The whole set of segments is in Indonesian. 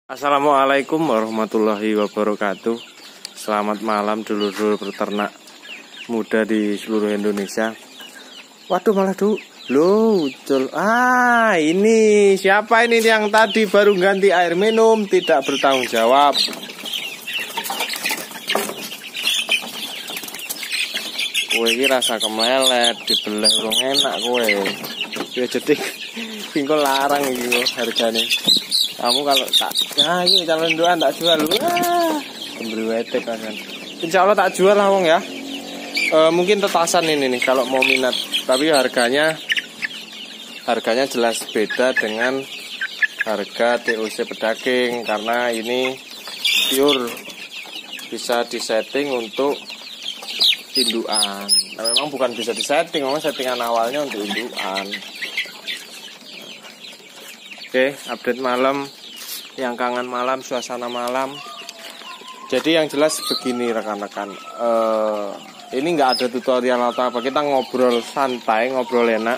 Assalamualaikum warahmatullahi wabarakatuh. Selamat malam dulur-dulur peternak muda di seluruh Indonesia. Waduh malah ucul. Ini siapa ini yang tadi baru ganti air minum tidak bertanggung jawab. Kowe iki rasa kemelet dibelah urung enak kowe. Ya jadi tinggal larang iki hargane. Kamu kalau tak, ini calon doan tak jual, beri wetek kan. Insya Allah tak jual lah wong ya. Mungkin tetasan ini nih kalau mau minat. Tapi harganya jelas beda dengan harga TOC pedaging karena ini pure bisa disetting untuk indukan. Nah, memang bukan bisa disetting, memang settingan awalnya untuk indukan. Oke, update malam. Yang kangen malam, suasana malam. Jadi yang jelas begini rekan-rekan. Ini nggak ada tutorial atau apa. Kita ngobrol santai, ngobrol enak.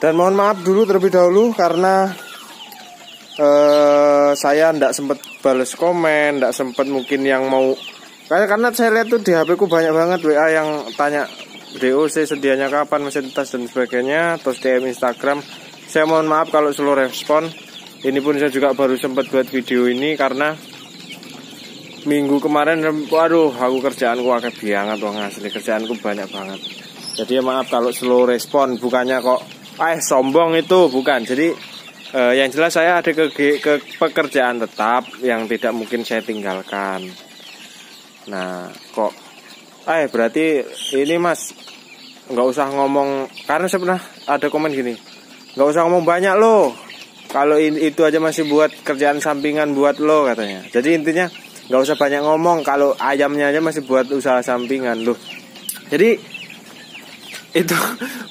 Dan mohon maaf dulu terlebih dahulu karena saya nggak sempat balas komen, nggak sempat mungkin yang mau. Karena saya lihat tuh di HP ku banyak banget WA yang tanya DOC sedianya kapan, mesin tas dan sebagainya. Terus DM Instagram. Saya mohon maaf kalau slow respon. Ini pun saya juga baru sempat buat video ini karena minggu kemarin, waduh, aku kerjaanku agak banget, wong asli kerjaanku banyak banget. Jadi ya maaf kalau slow respon, bukannya kok sombong itu, bukan. Jadi yang jelas saya ada ke pekerjaan tetap yang tidak mungkin saya tinggalkan. Nah, kok berarti ini Mas nggak usah ngomong, karena saya pernah ada komen gini. Gak usah ngomong banyak loh. Kalau itu aja masih buat kerjaan sampingan buat lo katanya. Jadi intinya gak usah banyak ngomong. Kalau ayamnya aja masih buat usaha sampingan loh. Jadi itu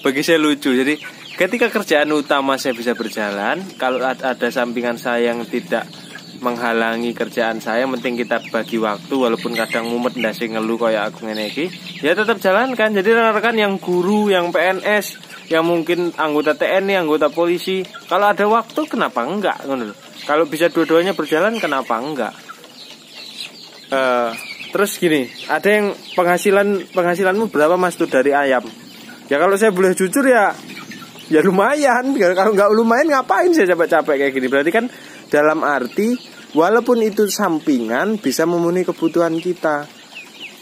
bagi saya lucu. Jadi ketika kerjaan utama saya bisa berjalan, kalau ada sampingan saya yang tidak menghalangi kerjaan saya, penting kita bagi waktu. Walaupun kadang mumet ndase ngeluh kayak aku ngene iki, ya tetap jalankan. Jadi rekan-rekan yang guru, yang PNS, yang mungkin anggota TNI, anggota polisi, kalau ada waktu kenapa enggak? Kalau bisa dua-duanya berjalan kenapa enggak? Terus gini, ada yang penghasilanmu berapa Mas tuh dari ayam? Ya kalau saya boleh jujur ya lumayan. Kalau nggak lumayan ngapain saya capek-capek kayak gini? Berarti kan dalam arti walaupun itu sampingan bisa memenuhi kebutuhan kita.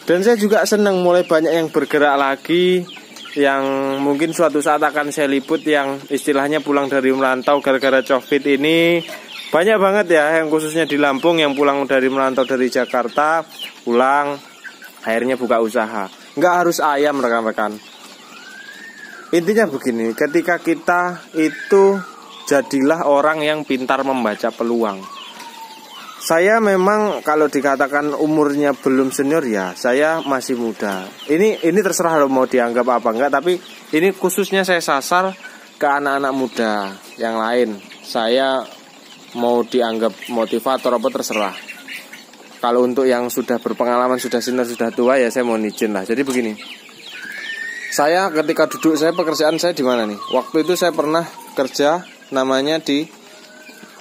Dan saya juga senang mulai banyak yang bergerak lagi, yang mungkin suatu saat akan saya liput, yang istilahnya pulang dari merantau gara-gara COVID ini. Banyak banget ya yang khususnya di Lampung yang pulang dari merantau dari Jakarta, pulang akhirnya buka usaha. Nggak harus ayam rekan-rekan. Intinya begini, ketika kita itu jadilah orang yang pintar membaca peluang. Saya memang kalau dikatakan umurnya belum senior ya, saya masih muda. Ini terserah lo mau dianggap apa enggak, tapi ini khususnya saya sasar ke anak-anak muda yang lain. Saya mau dianggap motivator apa terserah. Kalau untuk yang sudah berpengalaman, sudah senior, sudah tua ya saya mau izin lah. Jadi begini. Saya ketika duduk, pekerjaan saya di mana nih? Waktu itu saya pernah kerja namanya di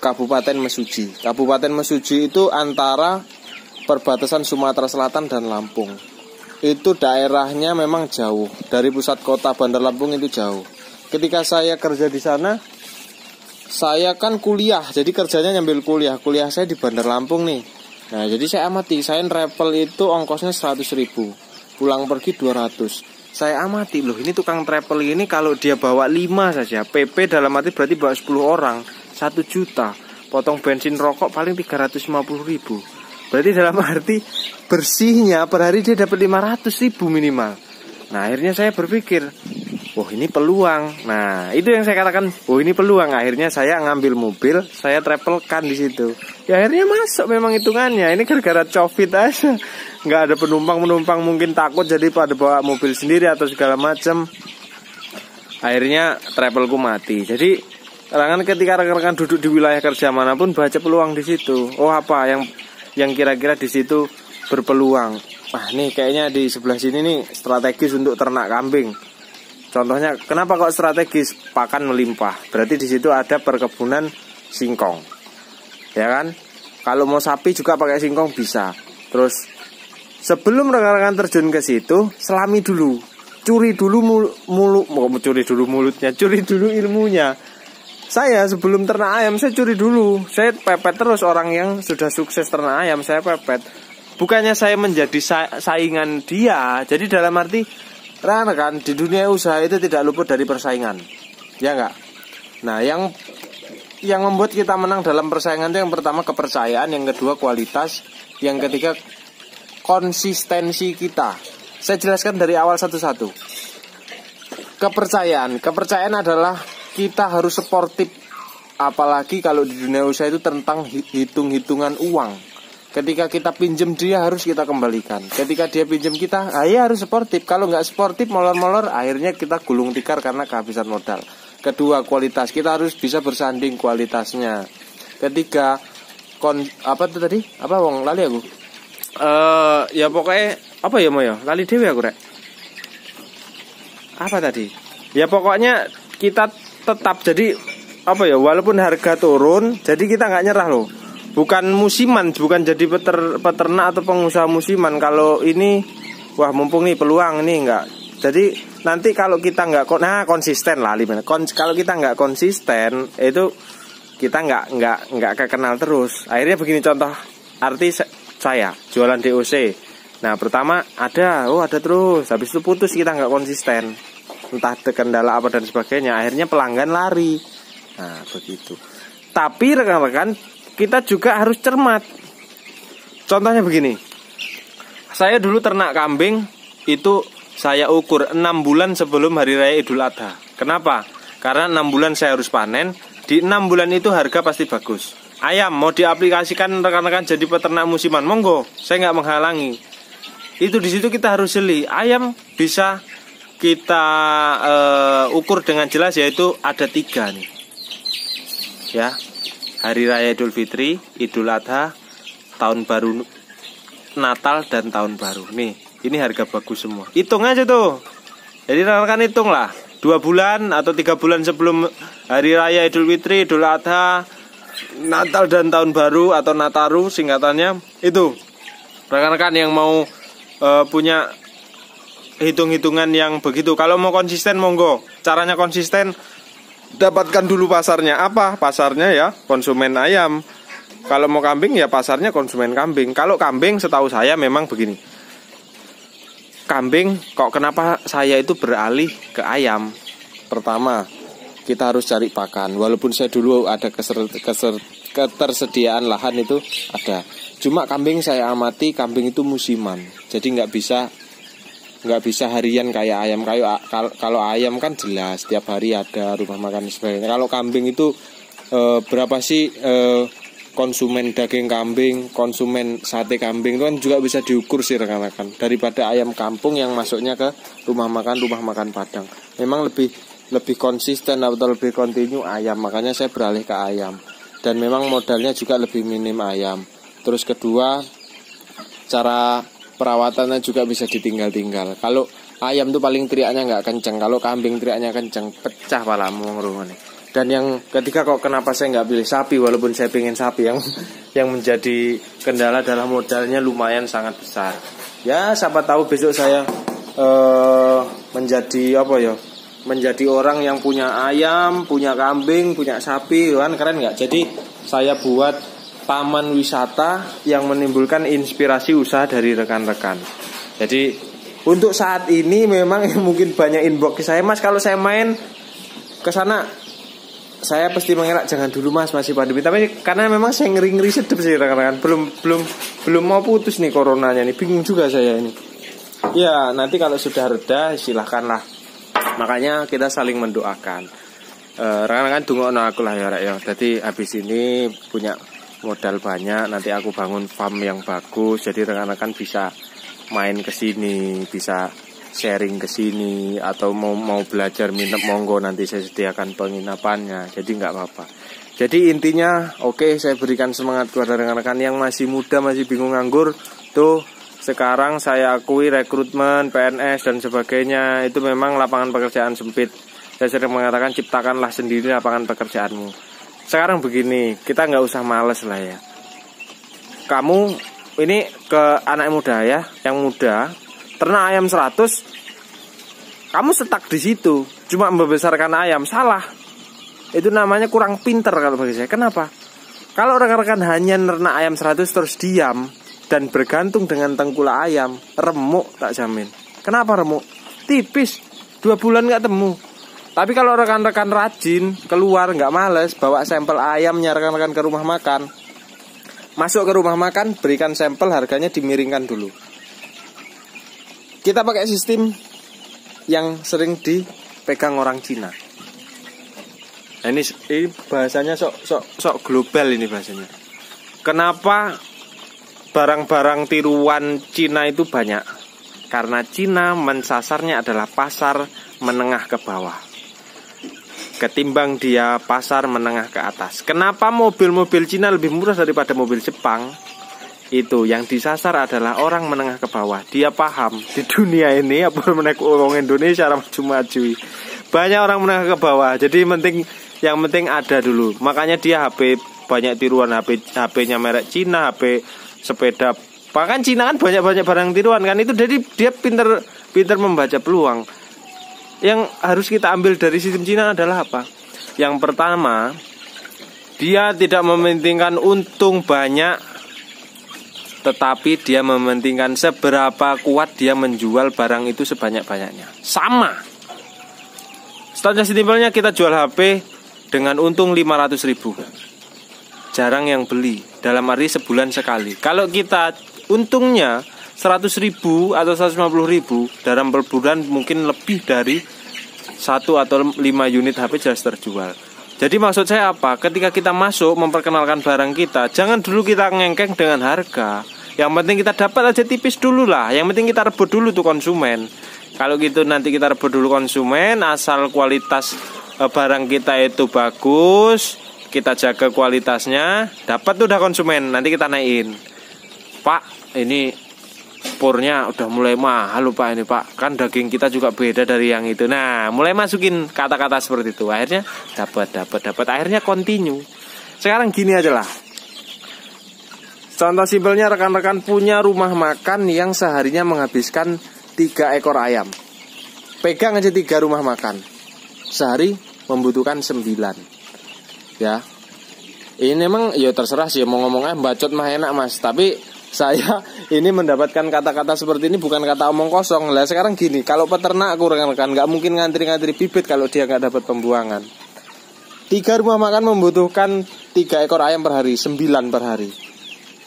Kabupaten Mesuji. Kabupaten Mesuji itu antara perbatasan Sumatera Selatan dan Lampung. Itu daerahnya memang jauh. Dari pusat kota Bandar Lampung itu jauh. Ketika saya kerja di sana, saya kan kuliah. Jadi kerjanya nyambil kuliah. Kuliah saya di Bandar Lampung nih. Nah, jadi saya amati. Saya travel itu ongkosnya 100.000. Pulang pergi 200. Saya amati loh, ini tukang travel ini kalau dia bawa 5 saja, PP dalam arti berarti bawa 10 orang, 1 juta. Potong bensin rokok paling 350.000. Berarti dalam arti bersihnya per hari dia dapat 500.000 minimal. Nah akhirnya saya berpikir, wah ini peluang. Nah itu yang saya katakan, wah ini peluang. Akhirnya saya ngambil mobil, saya travelkan di situ. Ya akhirnya masuk memang hitungannya. Ini gara-gara COVID aja. Nggak ada penumpang mungkin takut jadi pada bawa mobil sendiri atau segala macam. Akhirnya travelku mati. Jadi ketika rekan-rekan duduk di wilayah kerja manapun, baca peluang di situ. Oh apa yang kira-kira di situ berpeluang. Nih kayaknya di sebelah sini nih strategis untuk ternak kambing. Contohnya kenapa kok strategis? Pakan melimpah. Berarti di situ ada perkebunan singkong. ya kan. Kalau mau sapi juga pakai singkong bisa. Terus sebelum rekan-rekan terjun ke situ, selami dulu, curi dulu mulutnya, curi dulu ilmunya. Saya sebelum ternak ayam saya curi dulu, saya pepet terus orang yang sudah sukses ternak ayam, saya pepet. Bukannya saya menjadi saingan dia. Jadi dalam arti rekan-rekan di dunia usaha itu tidak luput dari persaingan, ya enggak. Nah, yang membuat kita menang dalam persaingan itu yang pertama kepercayaan, yang kedua kualitas, yang ketiga konsistensi kita. Saya jelaskan dari awal satu-satu. Kepercayaan adalah kita harus sportif. Apalagi kalau di dunia usaha itu tentang hitung-hitungan uang. Ketika kita pinjam dia harus kita kembalikan. Ketika dia pinjam kita, ya harus sportif. Kalau nggak sportif, molor-molor, akhirnya kita gulung tikar karena kehabisan modal. Kedua, kualitas. Kita harus bisa bersanding kualitasnya. Ketiga, apa itu tadi? Apa wong lali aku? Ya pokoknya apa ya mau ya? Lali dewe aku rek. Apa tadi? Ya pokoknya kita tetap jadi apa ya? Walaupun harga turun, jadi kita nggak nyerah loh. Bukan musiman, bukan jadi peternak atau pengusaha musiman. Kalau ini, wah mumpung nih peluang nih enggak. Jadi nanti kalau kita nggak konsisten lah, kalau kita nggak konsisten itu kita nggak kekenal terus. Akhirnya begini contoh arti saya jualan DOC. Nah pertama ada terus, habis itu putus kita nggak konsisten, entah ada kendala apa dan sebagainya. Akhirnya pelanggan lari. Nah begitu. Tapi rekan-rekan kita juga harus cermat. Contohnya begini, saya dulu ternak kambing itu saya ukur 6 bulan sebelum hari raya Idul Adha. Kenapa? Karena 6 bulan saya harus panen. Di 6 bulan itu harga pasti bagus. Ayam mau diaplikasikan rekan-rekan jadi peternak musiman, monggo, saya nggak menghalangi. Itu di situ kita harus jeli. Ayam bisa kita ukur dengan jelas, yaitu ada 3 nih. Ya, hari raya Idul Fitri, Idul Adha, tahun baru Natal dan tahun baru. Nih, ini harga bagus semua. Hitung aja tuh. Jadi rekan-rekan hitung lah, 2 bulan atau 3 bulan sebelum hari raya Idul Fitri, Idul Adha, Natal dan tahun baru atau Nataru singkatannya. Itu rekan-rekan yang mau punya hitung-hitungan yang begitu. Kalau mau konsisten monggo. Caranya konsisten, dapatkan dulu pasarnya. Apa pasarnya ya? Konsumen ayam. Kalau mau kambing ya pasarnya konsumen kambing. Kalau kambing setahu saya memang begini. Kambing kok kenapa saya itu beralih ke ayam? Pertama, kita harus cari pakan. Walaupun saya dulu ada ketersediaan lahan itu ada. Cuma kambing saya amati, kambing itu musiman. Jadi nggak bisa harian kayak ayam. Kalau ayam kan jelas tiap hari ada rumah makan sebagainya. Kalau kambing itu berapa sih konsumen daging kambing, konsumen sate kambing itu kan juga bisa diukur sih rekan-rekan. Daripada ayam kampung yang masuknya ke rumah makan Padang. Memang lebih konsisten atau lebih kontinu ayam, makanya saya beralih ke ayam. Dan memang modalnya juga lebih minim ayam. Terus kedua, cara perawatannya juga bisa ditinggal-tinggal. Kalau ayam tuh paling teriaknya nggak kenceng, kalau kambing teriaknya kenceng, pecah palamu ngerungane. Dan yang ketiga kok kenapa saya nggak pilih sapi, walaupun saya pengen sapi, yang menjadi kendala adalah modalnya lumayan sangat besar. Ya siapa tahu besok saya menjadi menjadi orang yang punya ayam, punya kambing, punya sapi, kan keren nggak? Jadi saya buat taman wisata yang menimbulkan inspirasi usaha dari rekan-rekan. Jadi untuk saat ini memang mungkin banyak inbox saya, Mas kalau saya main ke sana saya pasti mengelak, jangan dulu Mas, masih pandemi. Tapi karena memang saya ngeri sedep sih rekan-rekan, belum mau putus nih coronanya nih, bingung juga saya ini. Ya nanti kalau sudah reda silahkanlah. Makanya kita saling mendoakan. Rekan-rekan dungono aku lah ya rek ya. Jadi habis ini punya modal banyak, nanti aku bangun farm yang bagus. Jadi rekan-rekan bisa main ke sini, bisa sharing ke sini, atau mau belajar minat monggo, nanti saya sediakan penginapannya. Jadi nggak apa-apa. Jadi intinya oke, saya berikan semangat kepada rekan-rekan yang masih muda, masih bingung nganggur. Tuh sekarang saya akui rekrutmen, PNS dan sebagainya itu memang lapangan pekerjaan sempit. Saya sering mengatakan ciptakanlah sendiri lapangan pekerjaanmu. Sekarang begini, kita nggak usah males lah ya. Kamu ini ke anak muda ya, yang muda ternak ayam 100, kamu stuck di situ, cuma membesarkan ayam, salah. Itu namanya kurang pinter kalau bagi saya. Kenapa? Kalau rekan-rekan hanya ternak ayam 100 terus diam dan bergantung dengan tengkulak ayam, remuk tak jamin. Kenapa remuk? Tipis, 2 bulan nggak temu. Tapi kalau rekan-rekan rajin, keluar nggak males, bawa sampel ayamnya rekan-rekan ke rumah makan. Masuk ke rumah makan, berikan sampel, harganya dimiringkan dulu. Kita pakai sistem yang sering dipegang orang Cina. Nah, ini bahasanya sok global ini bahasanya. Kenapa barang-barang tiruan Cina itu banyak? Karena Cina mensasarnya adalah pasar menengah ke bawah, ketimbang dia pasar menengah ke atas. Kenapa mobil-mobil Cina lebih murah daripada mobil Jepang? Itu yang disasar adalah orang menengah ke bawah. Dia paham di dunia ini apa menaik orang Indonesia maju-maju. Banyak orang menengah ke bawah. Jadi yang penting ada dulu. Makanya dia HP banyak tiruan, HP-nya merek Cina, HP sepeda. Bahkan Cina kan banyak barang tiruan kan. Itu jadi dia pinter membaca peluang. Yang harus kita ambil dari sistem Cina adalah apa? Yang pertama, dia tidak mementingkan untung banyak, tetapi dia mementingkan seberapa kuat dia menjual barang itu sebanyak-banyaknya. Sama. Standar simpelnya kita jual HP dengan untung 500.000. Jarang yang beli, dalam arti sebulan sekali. Kalau kita untungnya 100.000 atau 150.000, dalam per bulan mungkin lebih dari 1 atau 5 unit HP jelas terjual. Jadi maksud saya apa? Ketika kita masuk memperkenalkan barang kita, jangan dulu kita ngengkeng dengan harga. Yang penting kita dapat aja tipis dulu lah. Yang penting kita rebut dulu tuh konsumen. Kalau gitu nanti kita rebut dulu konsumen, asal kualitas barang kita itu bagus, kita jaga kualitasnya, dapat tuh udah konsumen. Nanti kita naikin. Pak, ini purnya udah mulai mahal loh Pak ini Pak. Kan daging kita juga beda dari yang itu. Nah, mulai masukin kata-kata seperti itu. Akhirnya dapat. Akhirnya continue. Sekarang gini aja lah. Contoh simpelnya, rekan-rekan punya rumah makan yang seharinya menghabiskan 3 ekor ayam. Pegang aja 3 rumah makan. Sehari membutuhkan 9. Ya. Ini memang ya terserah sih, mau ngomongnya bacot mah enak Mas. Tapi saya ini mendapatkan kata-kata seperti ini bukan kata omong kosong. Lah sekarang gini, kalau peternak aku rekan-rekan nggak mungkin ngantri-ngantri bibit kalau dia nggak dapat pembuangan. 3 rumah makan membutuhkan 3 ekor ayam per hari, 9 per hari.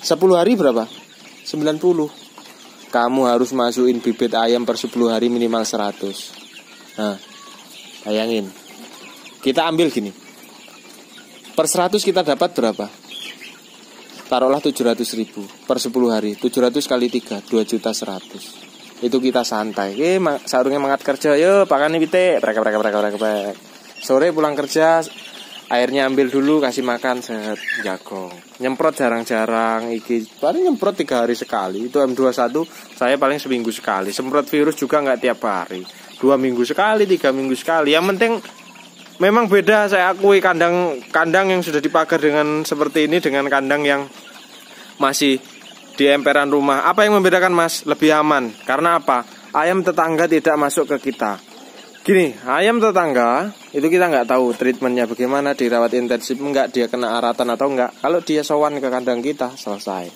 10 hari berapa? 90. Kamu harus masukin bibit ayam per 10 hari minimal 100. Nah, bayangin. Kita ambil gini. Per 100 kita dapat berapa? Taruhlah 700.000 per 10 hari. 700 kali 3, 2.100.000. Itu kita santai. Sarungnya mangat kerja, yuk pakan nih pite. Prek. Sore pulang kerja, airnya ambil dulu, kasih makan, set, jagong. Nyemprot jarang-jarang, paling nyemprot 3 hari sekali. Itu M21 saya paling seminggu sekali. Semprot virus juga nggak tiap hari, 2 minggu sekali, 3 minggu sekali. Yang penting memang beda, saya akui, kandang yang sudah dipagar dengan seperti ini dengan kandang yang masih di emperan rumah. Apa yang membedakan Mas? Lebih aman. Karena apa? Ayam tetangga tidak masuk ke kita. Gini, ayam tetangga itu kita nggak tahu treatmentnya bagaimana, dirawat intensif enggak, dia kena aratan atau enggak. Kalau dia sowan ke kandang kita, selesai.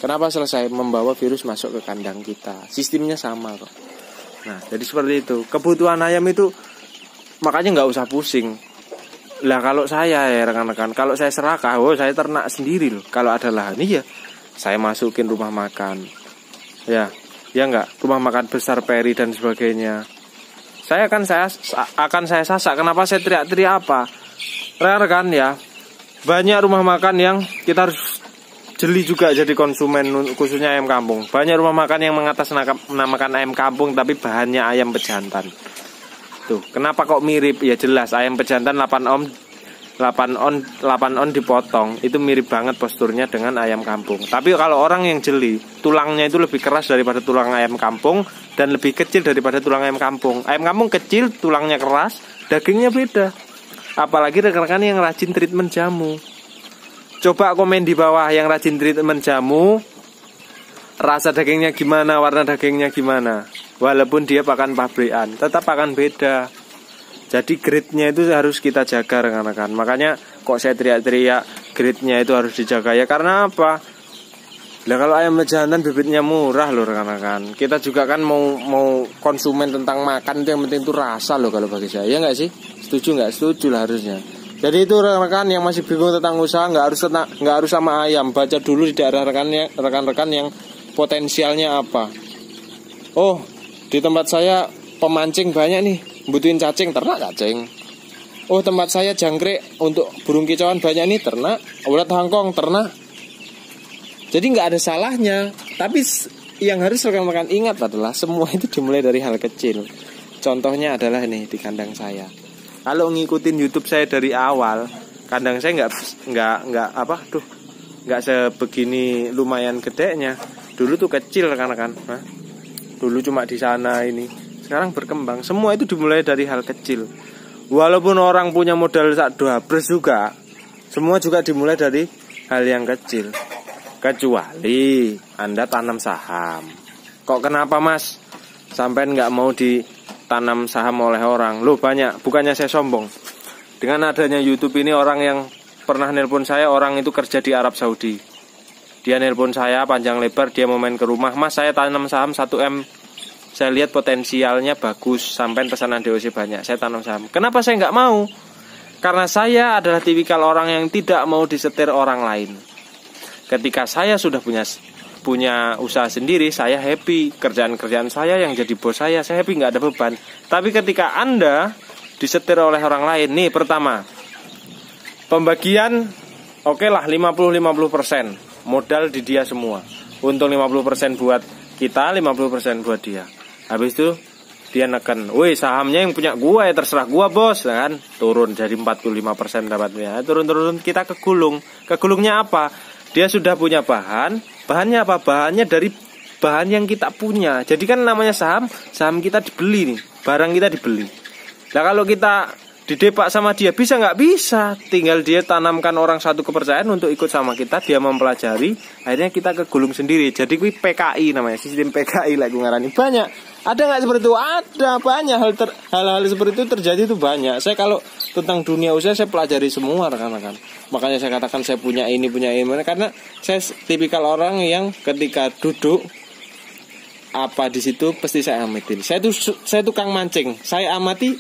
Kenapa selesai? Membawa virus masuk ke kandang kita. Sistemnya sama kok. Nah, jadi seperti itu. Kebutuhan ayam itu makanya nggak usah pusing. Lah kalau saya ya rekan-rekan, kalau saya serakah, saya ternak sendiri loh. Kalau ada lahan, iya, saya masukin rumah makan. Ya nggak, rumah makan besar peri dan sebagainya. Saya akan saya sasak. Kenapa saya teriak-teriak apa? Rekan-rekan ya, banyak rumah makan yang kita harus jeli juga jadi konsumen, khususnya ayam kampung. Banyak rumah makan yang mengatasnamakan ayam kampung tapi bahannya ayam pejantan. Tuh, kenapa kok mirip? Ya jelas, ayam pejantan 8 on dipotong. Itu mirip banget posturnya dengan ayam kampung. Tapi kalau orang yang jeli, tulangnya itu lebih keras daripada tulang ayam kampung dan lebih kecil daripada tulang ayam kampung. Ayam kampung kecil, tulangnya keras, dagingnya beda. Apalagi rekan-rekan yang rajin treatment jamu. Coba komen di bawah yang rajin treatment jamu, rasa dagingnya gimana, warna dagingnya gimana. Walaupun dia pakan pabrikan, tetap akan beda. Jadi grade-nya itu harus kita jaga rekan-rekan. Makanya kok saya teriak-teriak grade-nya itu harus dijaga ya, karena apa? Lah kalau ayam jantan bibitnya murah loh rekan-rekan. Kita juga kan mau konsumen tentang makan itu yang penting itu rasa loh kalau bagi saya. Ya nggak sih? Setuju nggak? Setuju lah harusnya. Jadi itu rekan-rekan yang masih bingung tentang usaha, nggak harus sama ayam. Baca dulu di daerah rekan-rekan yang potensialnya apa. Oh, di tempat saya pemancing banyak nih, butuhin cacing, ternak cacing. Oh, tempat saya jangkrik untuk burung kicauan banyak nih, ternak. Ulat hangkong, ternak. Jadi nggak ada salahnya. Tapi yang harus rekan-rekan ingat adalah semua itu dimulai dari hal kecil. Contohnya adalah nih di kandang saya. Kalau ngikutin YouTube saya dari awal, kandang saya nggak sebegini lumayan gedenya. Dulu tuh kecil rekan-rekan. Dulu cuma di sana ini. Sekarang berkembang. Semua itu dimulai dari hal kecil. Walaupun orang punya modal sak duabres juga, semua juga dimulai dari hal yang kecil. Kecuali Anda tanam saham. Kok kenapa Mas? Sampai nggak mau ditanam saham oleh orang? Loh banyak, bukannya saya sombong. Dengan adanya YouTube ini, orang yang pernah nelpon saya, orang itu kerja di Arab Saudi. Dia nelpon saya panjang lebar, dia mau main ke rumah. Mas, saya tanam saham 1M. Saya lihat potensialnya bagus, sampai pesanan DOC banyak, saya tanam saham. Kenapa saya nggak mau? Karena saya adalah tipikal orang yang tidak mau disetir orang lain. Ketika saya sudah punya usaha sendiri, saya happy. Kerjaan saya yang jadi bos saya happy, nggak ada beban. Tapi ketika Anda disetir oleh orang lain, nih pertama, pembagian oke lah 50-50%. Modal di dia semua. Untung 50% buat kita, 50% buat dia. Habis itu dia neken, woi sahamnya yang punya gua ya, terserah gua bos, kan? Turun jadi 45% dapatnya. Turun kita kegulung. Kegulungnya apa? Dia sudah punya bahannya apa? Bahannya dari bahan yang kita punya. Jadi kan namanya saham kita dibeli nih, barang kita dibeli. Nah kalau kita didepak sama dia, bisa nggak? Bisa. Tinggal dia tanamkan orang satu kepercayaan untuk ikut sama kita, dia mempelajari, akhirnya kita kegulung sendiri. Jadi kui PKI namanya, sistem PKI lah gue ngarani. Banyak. Ada nggak seperti itu? Ada, banyak hal-hal seperti itu terjadi itu banyak. Saya kalau tentang dunia usaha saya pelajari semua rekan-rekan. Makanya saya katakan saya punya ini karena saya tipikal orang yang ketika duduk apa di situ pasti saya amatin. Saya tukang mancing. Saya amati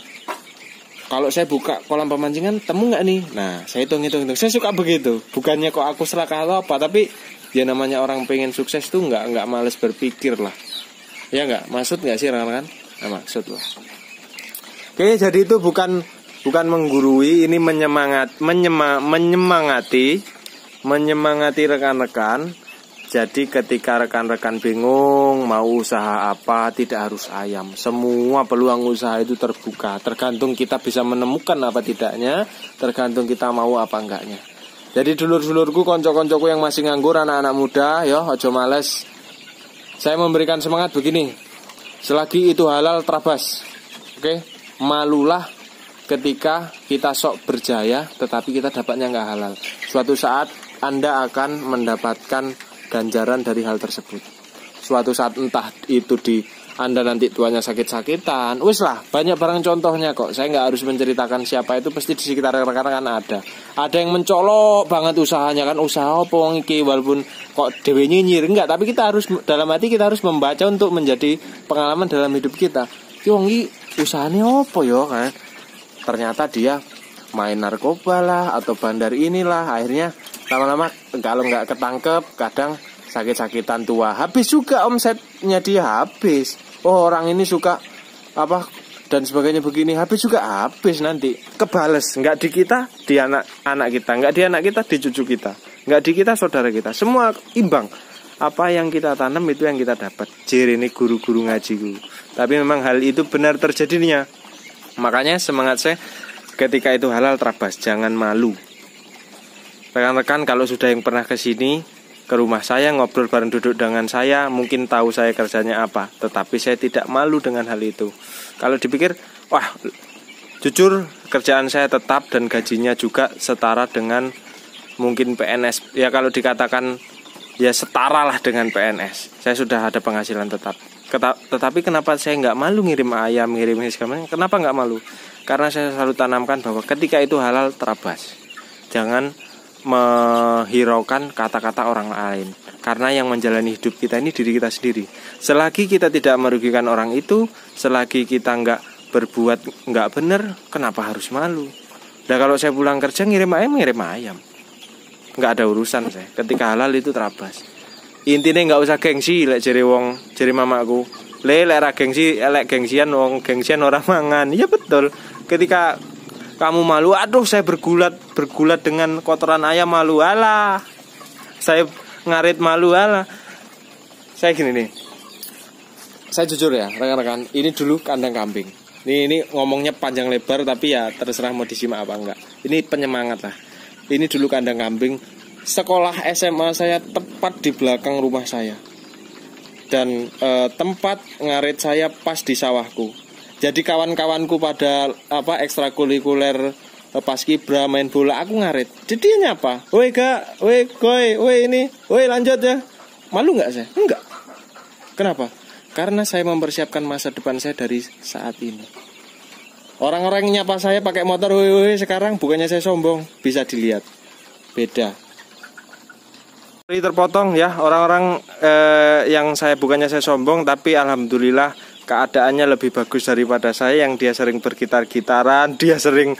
kalau saya buka kolam pemancingan temu nggak nih? Nah, saya hitung. Saya suka begitu. Bukannya kok aku serakah atau apa, tapi ya namanya orang pengen sukses tuh nggak males berpikir lah. Ya nggak, maksud nggak sih rekan-rekan? Nah, maksud lah. Oke, jadi itu bukan menggurui, ini menyemangati rekan-rekan. Jadi ketika rekan-rekan bingung mau usaha apa, tidak harus ayam. Semua peluang usaha itu terbuka. Tergantung kita bisa menemukan apa tidaknya, tergantung kita mau apa enggaknya. Jadi dulur-dulurku, konco-koncoku yang masih nganggur, anak-anak muda, yo ojo males. Saya memberikan semangat begini. Selagi itu halal, terabas. Oke, malulah ketika kita sok berjaya tetapi kita dapatnya nggak halal. Suatu saat Anda akan mendapatkan ganjaran dari hal tersebut. Suatu saat entah itu di Anda nanti tuanya sakit-sakitan, wis lah, banyak barang contohnya kok. Saya nggak harus menceritakan siapa itu, pasti di sekitar rekan-rekan ada. Ada yang mencolok banget usahanya, kan usaha apa wong iki, walaupun kok dewe nyinyir enggak, tapi kita harus dalam hati kita harus membaca untuk menjadi pengalaman dalam hidup kita. Ki wong iki usahanya apa ya kan? Ternyata dia main narkoba lah atau bandar inilah, akhirnya lama-lama kalau nggak ketangkep kadang sakit-sakitan tua, habis juga omsetnya dia habis. Oh orang ini suka apa dan sebagainya begini, habis juga habis, nanti kebales, nggak di kita, di anak kita, nggak di anak kita, di cucu kita, nggak di kita, saudara kita, semua imbang. Apa yang kita tanam itu yang kita dapat. Jir ini guru-guru ngajiku. Tapi memang hal itu benar terjadinya. Makanya semangat saya ketika itu halal, terabas, jangan malu. Rekan-rekan kalau sudah yang pernah ke sini, ke rumah saya, ngobrol bareng, duduk dengan saya, mungkin tahu saya kerjanya apa, tetapi saya tidak malu dengan hal itu. Kalau dipikir, wah Jujur kerjaan saya tetap dan gajinya juga setara dengan mungkin PNS. Ya kalau dikatakan ya setara lah dengan PNS. Saya sudah ada penghasilan tetap. Tetapi kenapa saya nggak malu ngirim ayam, ngirim segala macam? Kenapa nggak malu? Karena saya selalu tanamkan bahwa ketika itu halal terabas. Jangan menghiraukan kata-kata orang lain. Karena yang menjalani hidup kita ini diri kita sendiri. Selagi kita tidak merugikan orang itu, selagi kita nggak berbuat nggak benar, kenapa harus malu? Nah kalau saya pulang kerja ngirim ayam, nggak ada urusan saya. Ketika halal itu terabas. Intinya nggak usah gengsi, lek jere wong, jere mamaku. Lek ra gengsi, lek gengsian wong gengsian orang mangan. Iya betul. Ketika kamu malu, aduh saya bergulat dengan kotoran ayam, malu, alah. Saya ngarit, malu, alah. Saya gini nih. Saya jujur ya, rekan-rekan, ini dulu kandang kambing. Ini ngomongnya panjang lebar tapi ya terserah mau disimak apa enggak. Ini penyemangat lah. Ini dulu kandang kambing. Sekolah SMA saya tepat di belakang rumah saya. Dan tempat ngarit saya pas di sawahku. Jadi kawan-kawanku pada ekstrakurikuler paskibra main bola, aku ngarit. Jadinya apa? Woi kak, woi koi, woi ini, woi lanjut ya. Malu nggak saya? Enggak. Kenapa? Karena saya mempersiapkan masa depan saya dari saat ini. Orang-orang yang nyapa saya pakai motor, woi sekarang, bukannya saya sombong, bisa dilihat. Beda. Terpotong ya orang-orang yang bukannya saya sombong, tapi alhamdulillah keadaannya lebih bagus daripada saya, yang dia sering bergitar-gitaran, dia sering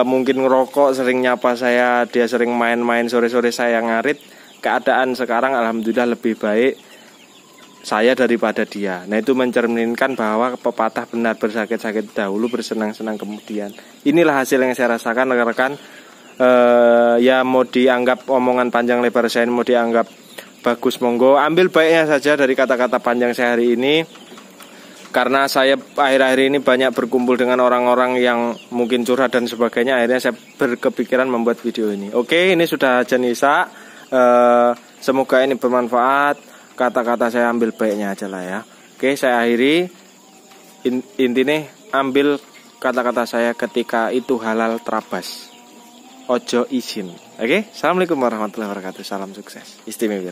mungkin ngerokok, sering nyapa saya, dia sering main-main sore-sore saya ngarit. Keadaan sekarang alhamdulillah lebih baik saya daripada dia. Nah itu mencerminkan bahwa pepatah benar, bersakit-sakit dahulu, bersenang-senang kemudian. Inilah hasil yang saya rasakan rekan-rekan. Ya mau dianggap omongan panjang lebar saya, mau dianggap bagus, monggo. Ambil baiknya saja dari kata-kata panjang saya hari ini. Karena saya akhir-akhir ini banyak berkumpul dengan orang-orang yang mungkin curhat dan sebagainya, akhirnya saya berkepikiran membuat video ini. Oke, ini sudah azan Isya. Semoga ini bermanfaat. Kata-kata saya ambil baiknya aja lah ya. Oke, saya akhiri. Intinya ambil kata-kata saya, ketika itu halal terabas. Ojo izin. Oke, assalamualaikum warahmatullahi wabarakatuh. Salam sukses. Istimewa.